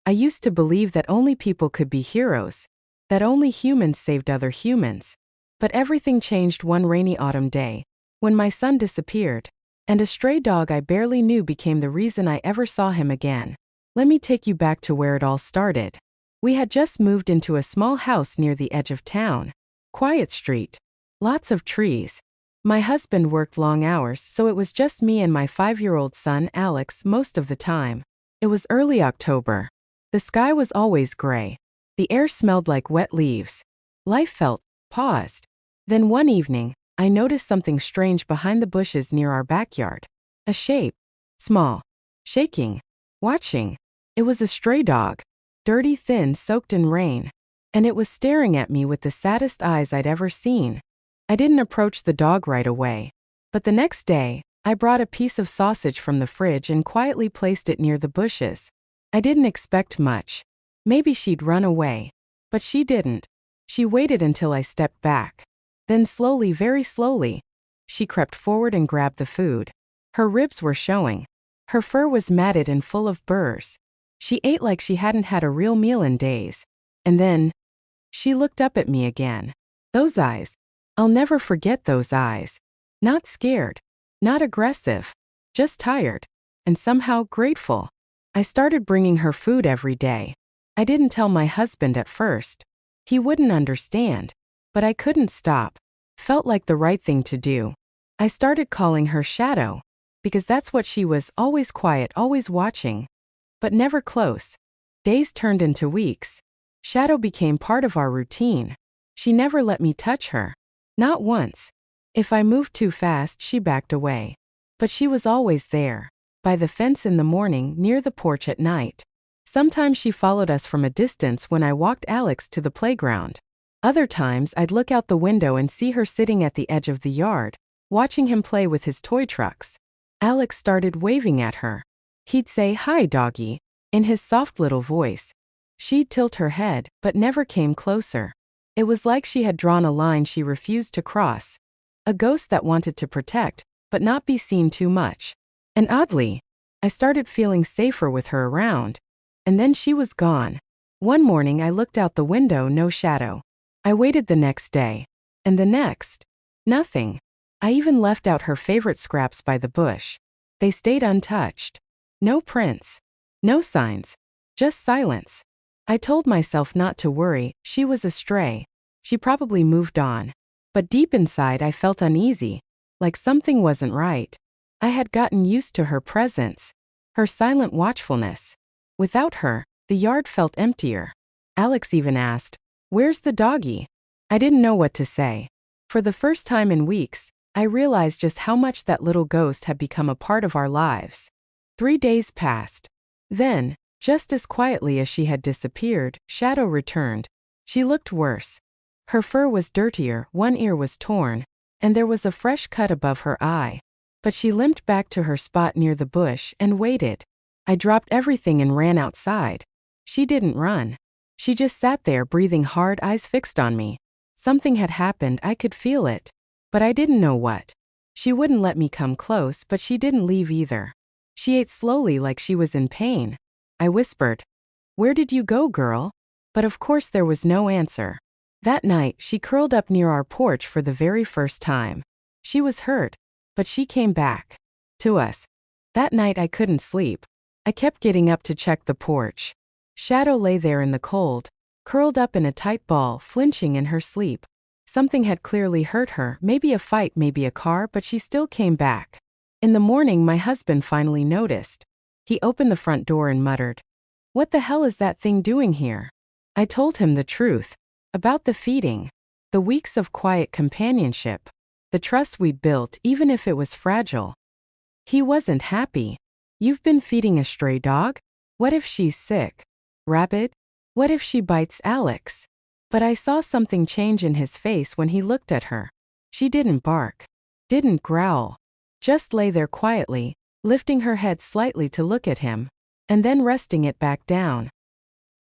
I used to believe that only people could be heroes, that only humans saved other humans. But everything changed one rainy autumn day, when my son disappeared, and a stray dog I barely knew became the reason I ever saw him again. Let me take you back to where it all started. We had just moved into a small house near the edge of town. Quiet street. Lots of trees. My husband worked long hours, so it was just me and my 5-year-old son, Alex, most of the time. It was early October. The sky was always gray. The air smelled like wet leaves. Life felt paused. Then one evening, I noticed something strange behind the bushes near our backyard. A shape. Small. Shaking. Watching. It was a stray dog. Dirty, thin, soaked in rain. And it was staring at me with the saddest eyes I'd ever seen. I didn't approach the dog right away. But the next day, I brought a piece of sausage from the fridge and quietly placed it near the bushes. I didn't expect much. Maybe she'd run away. But she didn't. She waited until I stepped back. Then slowly, very slowly, she crept forward and grabbed the food. Her ribs were showing. Her fur was matted and full of burrs. She ate like she hadn't had a real meal in days. And then, she looked up at me again. Those eyes. I'll never forget those eyes. Not scared. Not aggressive. Just tired. And somehow grateful. I started bringing her food every day. I didn't tell my husband at first. He wouldn't understand. But I couldn't stop. Felt like the right thing to do. I started calling her Shadow. Because that's what she was, always quiet, always watching. But never close. Days turned into weeks. Shadow became part of our routine. She never let me touch her. Not once. If I moved too fast, she backed away. But she was always there. By the fence in the morning, near the porch at night. Sometimes she followed us from a distance when I walked Alex to the playground. Other times I'd look out the window and see her sitting at the edge of the yard, watching him play with his toy trucks. Alex started waving at her. He'd say, "Hi, doggy," in his soft little voice. She'd tilt her head, but never came closer. It was like she had drawn a line she refused to cross. A ghost that wanted to protect, but not be seen too much. And oddly, I started feeling safer with her around. And then she was gone. One morning I looked out the window, no Shadow. I waited the next day. And the next. Nothing. I even left out her favorite scraps by the bush. They stayed untouched. No prints. No signs. Just silence. I told myself not to worry, she was a stray. She probably moved on. But deep inside I felt uneasy, like something wasn't right. I had gotten used to her presence, her silent watchfulness. Without her, the yard felt emptier. Alex even asked, "Where's the doggy?" I didn't know what to say. For the first time in weeks, I realized just how much that little ghost had become a part of our lives. 3 days passed. Then, just as quietly as she had disappeared, Shadow returned. She looked worse. Her fur was dirtier, one ear was torn, and there was a fresh cut above her eye. But she limped back to her spot near the bush and waited. I dropped everything and ran outside. She didn't run. She just sat there breathing hard, eyes fixed on me. Something had happened, I could feel it. But I didn't know what. She wouldn't let me come close, but she didn't leave either. She ate slowly like she was in pain. I whispered, "Where did you go, girl?" But of course there was no answer. That night, she curled up near our porch for the very first time. She was hurt, but she came back. To us. That night I couldn't sleep. I kept getting up to check the porch. Shadow lay there in the cold, curled up in a tight ball, flinching in her sleep. Something had clearly hurt her, maybe a fight, maybe a car, but she still came back. In the morning my husband finally noticed. He opened the front door and muttered, "What the hell is that thing doing here?" I told him the truth. About the feeding. The weeks of quiet companionship. The trust we'd built, even if it was fragile. He wasn't happy. "You've been feeding a stray dog? What if she's sick? Rabid? What if she bites Alex?" But I saw something change in his face when he looked at her. She didn't bark. Didn't growl. Just lay there quietly, lifting her head slightly to look at him, and then resting it back down.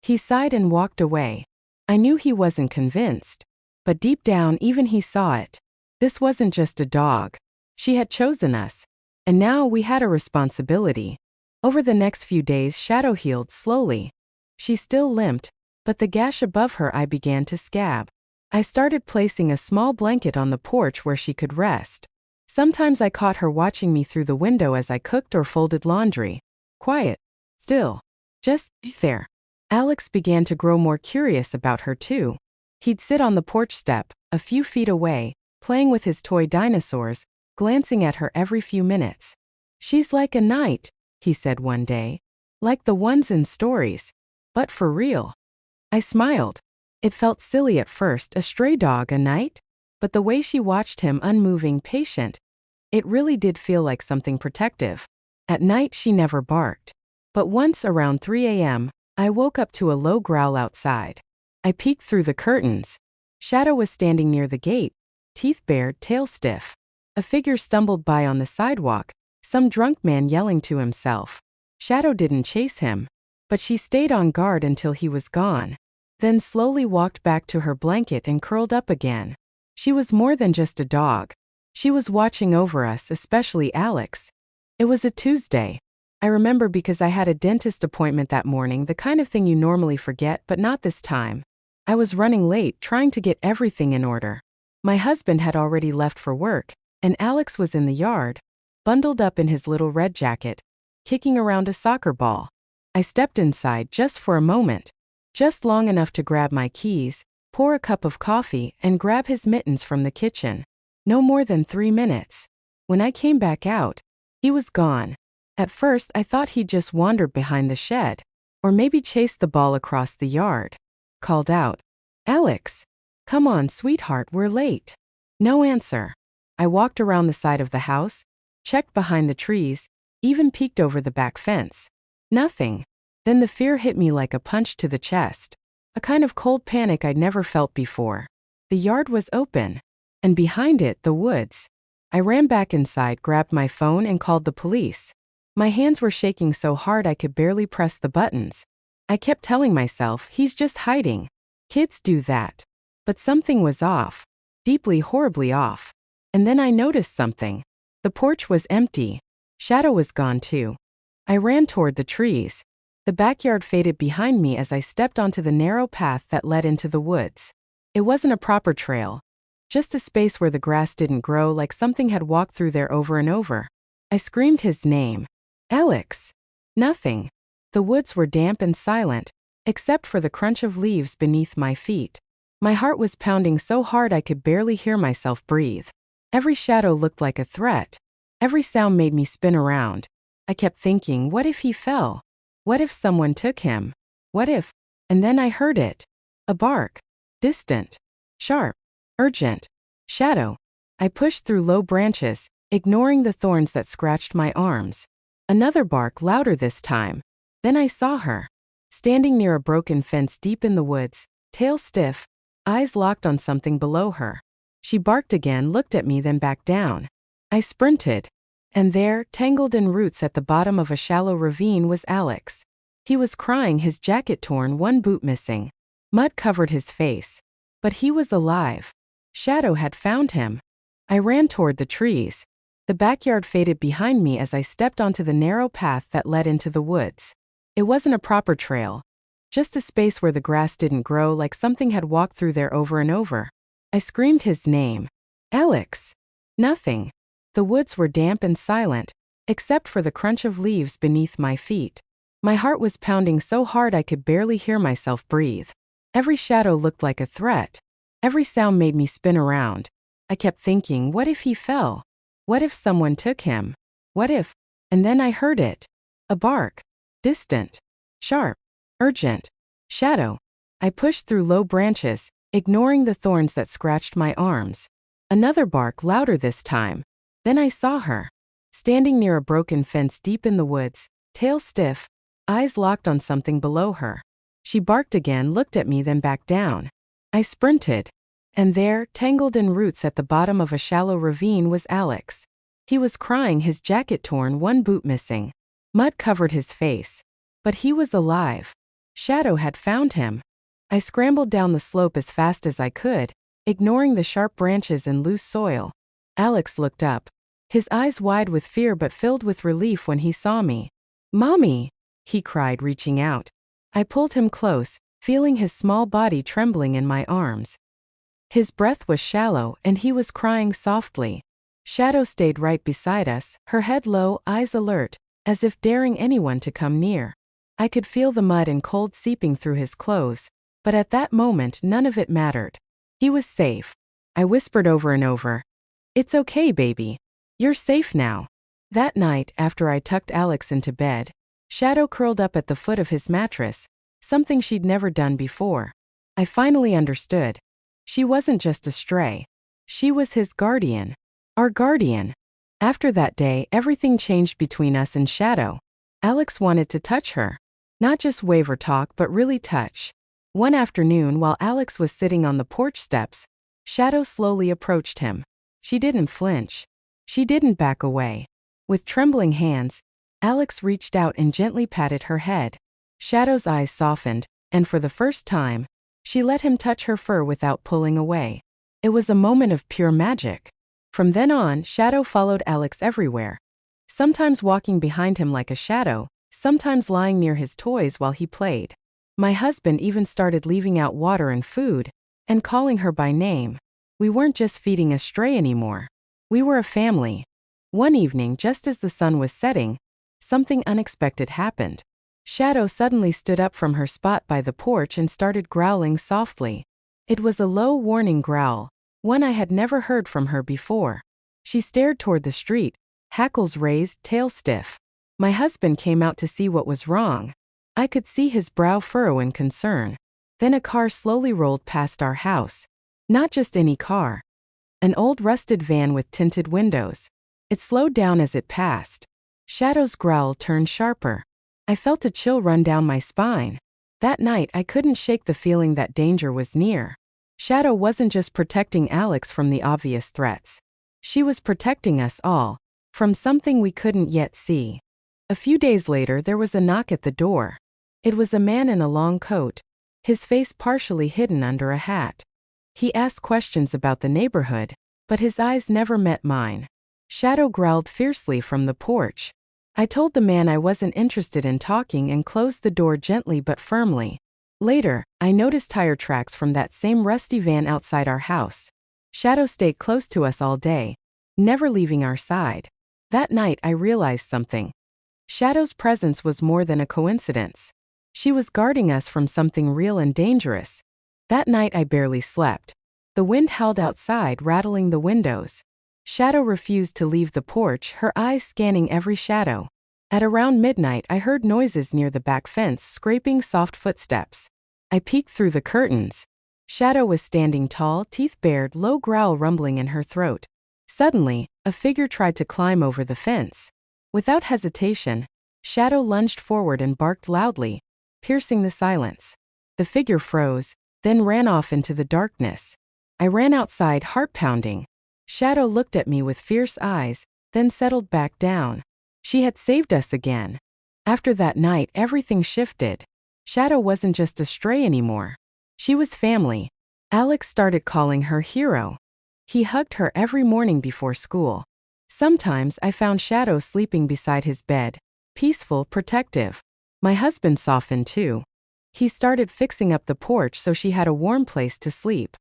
He sighed and walked away. I knew he wasn't convinced. But deep down even he saw it. This wasn't just a dog. She had chosen us. And now we had a responsibility. Over the next few days Shadow healed slowly. She still limped, but the gash above her eye began to scab. I started placing a small blanket on the porch where she could rest. Sometimes I caught her watching me through the window as I cooked or folded laundry. Quiet. Still. Just there. Alex began to grow more curious about her too. He'd sit on the porch step, a few feet away, playing with his toy dinosaurs, glancing at her every few minutes. "She's like a knight," he said one day. "Like the ones in stories. But for real." I smiled. It felt silly at first, a stray dog, a knight? But the way she watched him, unmoving, patient, it really did feel like something protective. At night she never barked. But once around 3 a.m., I woke up to a low growl outside. I peeked through the curtains. Shadow was standing near the gate, teeth bared, tail stiff. A figure stumbled by on the sidewalk, some drunk man yelling to himself. Shadow didn't chase him, but she stayed on guard until he was gone. Then slowly walked back to her blanket and curled up again. She was more than just a dog. She was watching over us, especially Alex. It was a Tuesday. I remember because I had a dentist appointment that morning, the kind of thing you normally forget, but not this time. I was running late, trying to get everything in order. My husband had already left for work, and Alex was in the yard, bundled up in his little red jacket, kicking around a soccer ball. I stepped inside just for a moment, just long enough to grab my keys, pour a cup of coffee, and grab his mittens from the kitchen. No more than 3 minutes. When I came back out, he was gone. At first I thought he'd just wandered behind the shed, or maybe chased the ball across the yard. Called out, "Alex! Come on, sweetheart, we're late." No answer. I walked around the side of the house, checked behind the trees, even peeked over the back fence. Nothing. Then the fear hit me like a punch to the chest. A kind of cold panic I'd never felt before. The yard was open, and behind it, the woods. I ran back inside, grabbed my phone, and called the police. My hands were shaking so hard I could barely press the buttons. I kept telling myself, he's just hiding. Kids do that. But something was off. Deeply, horribly off. And then I noticed something. The porch was empty. Shadow was gone too. I ran toward the trees. The backyard faded behind me as I stepped onto the narrow path that led into the woods. It wasn't a proper trail. Just a space where the grass didn't grow, like something had walked through there over and over. I screamed his name. "Alex!" Nothing. The woods were damp and silent, except for the crunch of leaves beneath my feet. My heart was pounding so hard I could barely hear myself breathe. Every shadow looked like a threat. Every sound made me spin around. I kept thinking, what if he fell? What if someone took him? What if? And then I heard it. A bark. Distant. Sharp. Urgent. Shadow. I pushed through low branches, ignoring the thorns that scratched my arms. Another bark, louder this time. Then I saw her. Standing near a broken fence deep in the woods, tail stiff, eyes locked on something below her. She barked again, looked at me, then back down. I sprinted. And there, tangled in roots at the bottom of a shallow ravine, was Alex. He was crying, his jacket torn, one boot missing. Mud covered his face. But he was alive. Shadow had found him. I ran toward the trees. The backyard faded behind me as I stepped onto the narrow path that led into the woods. It wasn't a proper trail. Just a space where the grass didn't grow, like something had walked through there over and over. I screamed his name. "Alex!" Nothing. The woods were damp and silent, except for the crunch of leaves beneath my feet. My heart was pounding so hard I could barely hear myself breathe. Every shadow looked like a threat. Every sound made me spin around. I kept thinking, what if he fell? What if someone took him? What if? And then I heard it. A bark. Distant. Sharp. Urgent. Shadow. I pushed through low branches, ignoring the thorns that scratched my arms. Another bark, louder this time. Then I saw her. Standing near a broken fence deep in the woods, tail stiff, eyes locked on something below her. She barked again, looked at me, then back down. I sprinted. And there, tangled in roots at the bottom of a shallow ravine, was Alex. He was crying, his jacket torn, one boot missing. Mud covered his face. But he was alive. Shadow had found him. I scrambled down the slope as fast as I could, ignoring the sharp branches and loose soil. Alex looked up, his eyes wide with fear but filled with relief when he saw me. "Mommy!" he cried, reaching out. I pulled him close, feeling his small body trembling in my arms. His breath was shallow and he was crying softly. Shadow stayed right beside us, her head low, eyes alert, as if daring anyone to come near. I could feel the mud and cold seeping through his clothes, but at that moment none of it mattered. He was safe. I whispered over and over, "It's okay, baby. You're safe now." That night, after I tucked Alex into bed, Shadow curled up at the foot of his mattress, something she'd never done before. I finally understood. She wasn't just a stray. She was his guardian. Our guardian. After that day, everything changed between us and Shadow. Alex wanted to touch her. Not just wave or talk, but really touch. One afternoon, while Alex was sitting on the porch steps, Shadow slowly approached him. She didn't flinch. She didn't back away. With trembling hands, Alex reached out and gently patted her head. Shadow's eyes softened, and for the first time, she let him touch her fur without pulling away. It was a moment of pure magic. From then on, Shadow followed Alex everywhere. Sometimes walking behind him like a shadow, sometimes lying near his toys while he played. My husband even started leaving out water and food, and calling her by name. We weren't just feeding a stray anymore. We were a family. One evening, just as the sun was setting, something unexpected happened. Shadow suddenly stood up from her spot by the porch and started growling softly. It was a low, warning growl, one I had never heard from her before. She stared toward the street, hackles raised, tail stiff. My husband came out to see what was wrong. I could see his brow furrow in concern. Then a car slowly rolled past our house. Not just any car. An old rusted van with tinted windows. It slowed down as it passed. Shadow's growl turned sharper. I felt a chill run down my spine. That night I couldn't shake the feeling that danger was near. Shadow wasn't just protecting Alex from the obvious threats. She was protecting us all, from something we couldn't yet see. A few days later there was a knock at the door. It was a man in a long coat, his face partially hidden under a hat. He asked questions about the neighborhood, but his eyes never met mine. Shadow growled fiercely from the porch. I told the man I wasn't interested in talking and closed the door gently but firmly. Later, I noticed tire tracks from that same rusty van outside our house. Shadow stayed close to us all day, never leaving our side. That night I realized something. Shadow's presence was more than a coincidence. She was guarding us from something real and dangerous. That night I barely slept. The wind howled outside, rattling the windows. Shadow refused to leave the porch, her eyes scanning every shadow. At around midnight I heard noises near the back fence, scraping soft footsteps. I peeked through the curtains. Shadow was standing tall, teeth bared, low growl rumbling in her throat. Suddenly, a figure tried to climb over the fence. Without hesitation, Shadow lunged forward and barked loudly, piercing the silence. The figure froze, then ran off into the darkness. I ran outside, heart pounding. Shadow looked at me with fierce eyes, then settled back down. She had saved us again. After that night, everything shifted. Shadow wasn't just a stray anymore. She was family. Alex started calling her hero. He hugged her every morning before school. Sometimes I found Shadow sleeping beside his bed, peaceful, protective. My husband softened too. He started fixing up the porch so she had a warm place to sleep.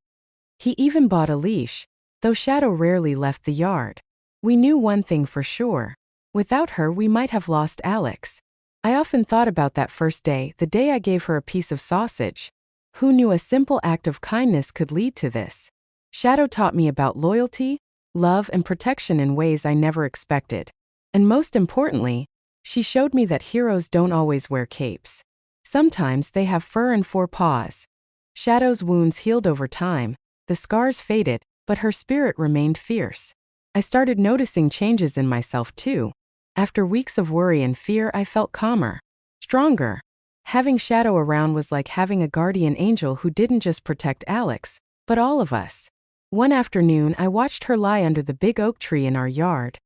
He even bought a leash, though Shadow rarely left the yard. We knew one thing for sure. Without her, we might have lost Alex. I often thought about that first day, the day I gave her a piece of sausage. Who knew a simple act of kindness could lead to this? Shadow taught me about loyalty, love, and protection in ways I never expected. And most importantly, she showed me that heroes don't always wear capes. Sometimes they have fur and four paws. Shadow's wounds healed over time, the scars faded, but her spirit remained fierce. I started noticing changes in myself too. After weeks of worry and fear, I felt calmer, stronger. Having Shadow around was like having a guardian angel who didn't just protect Alex, but all of us. One afternoon, I watched her lie under the big oak tree in our yard,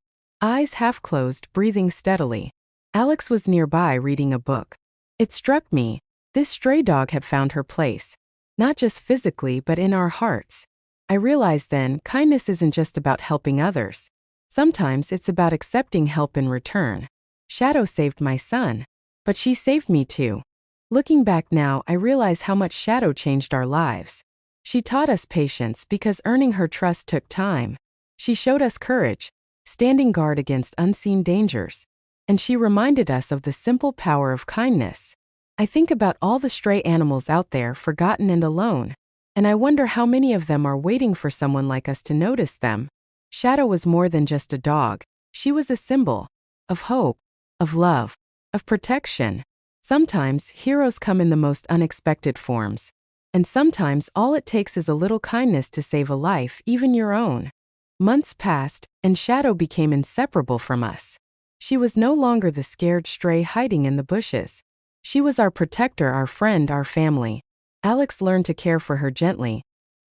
eyes half closed, breathing steadily. Alex was nearby reading a book. It struck me, this stray dog had found her place, not just physically but in our hearts. I realized then, kindness isn't just about helping others. Sometimes it's about accepting help in return. Shadow saved my son, but she saved me too. Looking back now, I realize how much Shadow changed our lives. She taught us patience because earning her trust took time. She showed us courage, standing guard against unseen dangers. And she reminded us of the simple power of kindness. I think about all the stray animals out there, forgotten and alone. And I wonder how many of them are waiting for someone like us to notice them. Shadow was more than just a dog. She was a symbol of hope, of love, of protection. Sometimes heroes come in the most unexpected forms. And sometimes all it takes is a little kindness to save a life, even your own. Months passed, and Shadow became inseparable from us. She was no longer the scared stray hiding in the bushes. She was our protector, our friend, our family. Alex learned to care for her gently,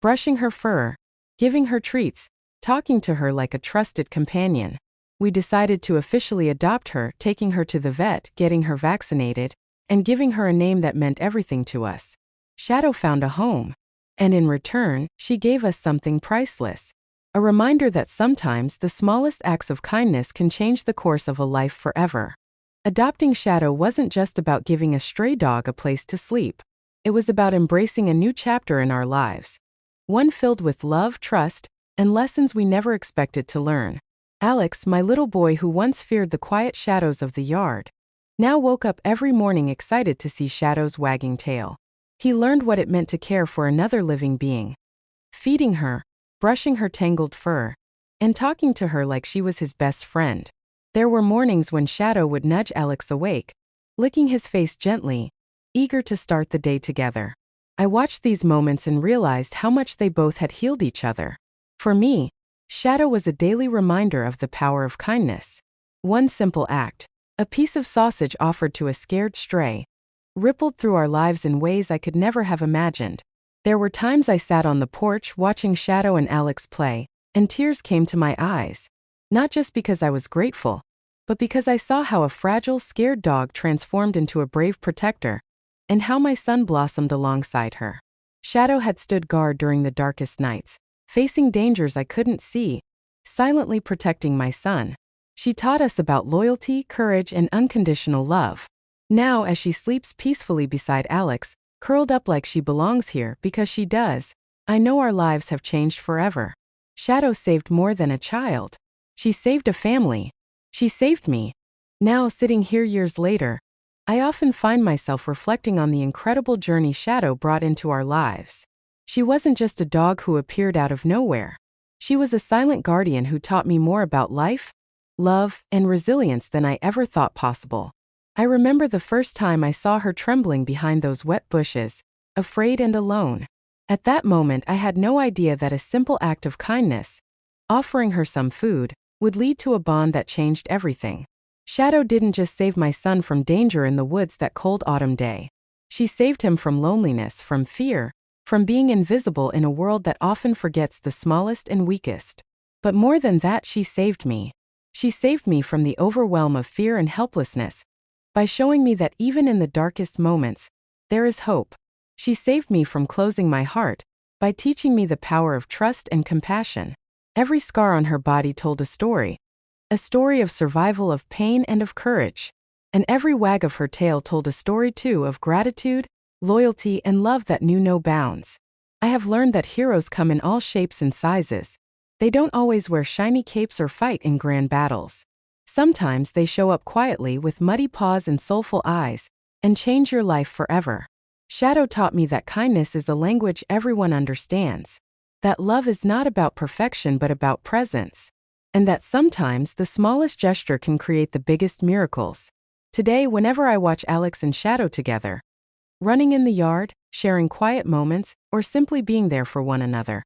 brushing her fur, giving her treats, talking to her like a trusted companion. We decided to officially adopt her, taking her to the vet, getting her vaccinated, and giving her a name that meant everything to us. Shadow found a home. And in return, she gave us something priceless. A reminder that sometimes the smallest acts of kindness can change the course of a life forever. Adopting Shadow wasn't just about giving a stray dog a place to sleep. It was about embracing a new chapter in our lives. One filled with love, trust, and lessons we never expected to learn. Alex, my little boy who once feared the quiet shadows of the yard, now woke up every morning excited to see Shadow's wagging tail. He learned what it meant to care for another living being. Feeding her, brushing her tangled fur, and talking to her like she was his best friend. There were mornings when Shadow would nudge Alex awake, licking his face gently, eager to start the day together. I watched these moments and realized how much they both had healed each other. For me, Shadow was a daily reminder of the power of kindness. One simple act, a piece of sausage offered to a scared stray, rippled through our lives in ways I could never have imagined. There were times I sat on the porch watching Shadow and Alex play, and tears came to my eyes. Not just because I was grateful, but because I saw how a fragile, scared dog transformed into a brave protector, and how my son blossomed alongside her. Shadow had stood guard during the darkest nights, facing dangers I couldn't see, silently protecting my son. She taught us about loyalty, courage, and unconditional love. Now, as she sleeps peacefully beside Alex, curled up like she belongs here because she does, I know our lives have changed forever. Shadow saved more than a child. She saved a family. She saved me. Now, sitting here years later, I often find myself reflecting on the incredible journey Shadow brought into our lives. She wasn't just a dog who appeared out of nowhere. She was a silent guardian who taught me more about life, love, and resilience than I ever thought possible. I remember the first time I saw her trembling behind those wet bushes, afraid and alone. At that moment, I had no idea that a simple act of kindness, offering her some food, would lead to a bond that changed everything. Shadow didn't just save my son from danger in the woods that cold autumn day. She saved him from loneliness, from fear, from being invisible in a world that often forgets the smallest and weakest. But more than that, she saved me. She saved me from the overwhelm of fear and helplessness, by showing me that even in the darkest moments, there is hope. She saved me from closing my heart, by teaching me the power of trust and compassion. Every scar on her body told a story of survival, of pain, and of courage. And every wag of her tail told a story too of gratitude, loyalty, and love that knew no bounds. I have learned that heroes come in all shapes and sizes. They don't always wear shiny capes or fight in grand battles. Sometimes they show up quietly with muddy paws and soulful eyes, and change your life forever. Shadow taught me that kindness is a language everyone understands, that love is not about perfection but about presence, and that sometimes the smallest gesture can create the biggest miracles. Today, whenever I watch Alex and Shadow together, running in the yard, sharing quiet moments, or simply being there for one another,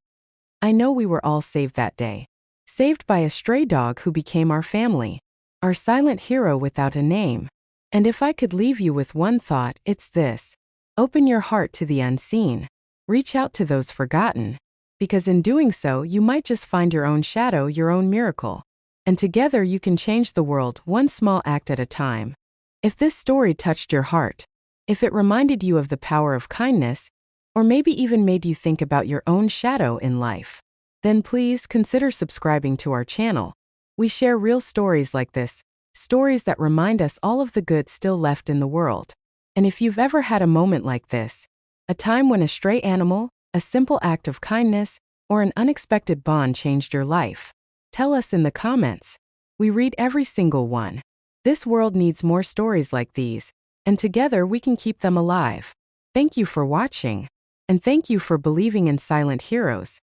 I know we were all saved that day. Saved by a stray dog who became our family. Our silent hero without a name. And if I could leave you with one thought, it's this. Open your heart to the unseen. Reach out to those forgotten. Because in doing so, you might just find your own shadow, your own miracle. And together you can change the world one small act at a time. If this story touched your heart, if it reminded you of the power of kindness, or maybe even made you think about your own shadow in life, then please consider subscribing to our channel. We share real stories like this, stories that remind us all of the good still left in the world. And if you've ever had a moment like this, a time when a stray animal, a simple act of kindness, or an unexpected bond changed your life, tell us in the comments. We read every single one. This world needs more stories like these, and together we can keep them alive. Thank you for watching. And thank you for believing in silent heroes.